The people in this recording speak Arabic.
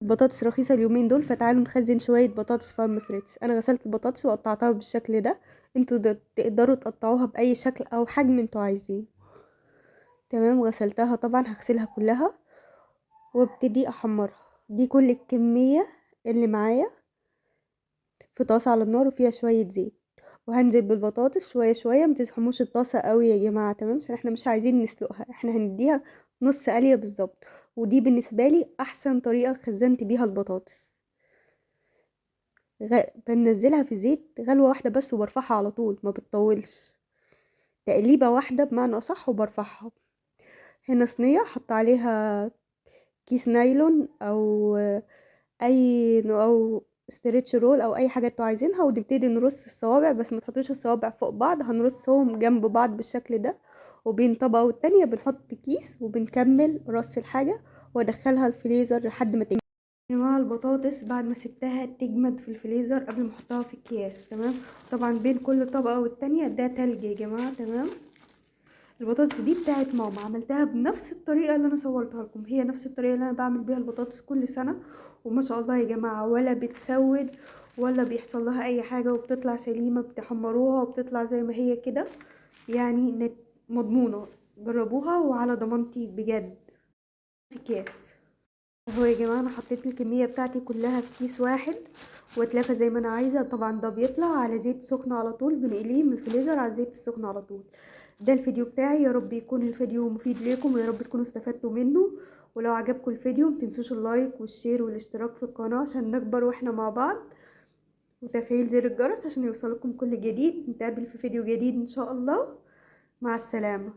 البطاطس رخيصة اليومين دول، فتعالوا نخزن شوية بطاطس فارم فريتس. انا غسلت البطاطس وقطعتها بالشكل ده. انتوا تقدروا تقطعوها باي شكل او حجم انتوا عايزين. تمام، غسلتها طبعا، هغسلها كلها وابتدي احمرها. دي كل الكمية اللي معايا في طاسة على النار وفيها شوية زيت، وهنزل بالبطاطس شوية شوية. متزحموش الطاسة قوي يا جماعة، تمام، عشان احنا مش عايزين نسلقها، احنا هنديها نص قلية بالظبط. ودي بالنسبة لي احسن طريقة خزنت بيها البطاطس. بنزلها في زيت غلوة واحدة بس وبرفعها على طول، ما بتطولش، تقليبة واحدة بمعنى أصح وبرفعها. هنا صينية حط عليها كيس نايلون او ستريتش رول او اي حاجة انتوا عايزينها، ونبتدي نرص الصوابع. بس ما تحطوش الصوابع فوق بعض، هنرصهم جنب بعض بالشكل ده، وبين طبقة والتانية بنحط كيس وبنكمل رص الحاجة وادخلها الفريزر لحد ما تجمد. مع البطاطس بعد ما سبتها تجمد في الفريزر قبل ما احطها في الكياس، تمام. طبعا بين كل طبقة والتانية ده تلج يا جماعة، تمام. البطاطس دي بتاعت ماما، عملتها بنفس الطريقة اللي انا صورتها لكم، هي نفس الطريقة اللي انا بعمل بيها البطاطس كل سنة. وما شاء الله يا جماعة، ولا بتسود ولا بيحصل لها اي حاجة، وبتطلع سليمة. بتحمروها وبتطلع زي ما هي كده، يعني مضمونة. جربوها وعلى ضمانتي بجد. في اكياس اهو يا جماعه، انا حطيت الكميه بتاعتي كلها في كيس واحد واتلافى زي ما انا عايزه. طبعا ده بيطلع على زيت سخن على طول، بنقليه من الفريزر على الزيت السخن على طول. ده الفيديو بتاعي، يا رب يكون الفيديو مفيد ليكم ويا رب تكونوا استفدتوا منه. ولو عجبكم الفيديو متنسوش اللايك والشير والاشتراك في القناه عشان نكبر واحنا مع بعض، وتفعيل زر الجرس عشان يوصلكم كل جديد. نتقابل في فيديو جديد ان شاء الله. مع السلامه.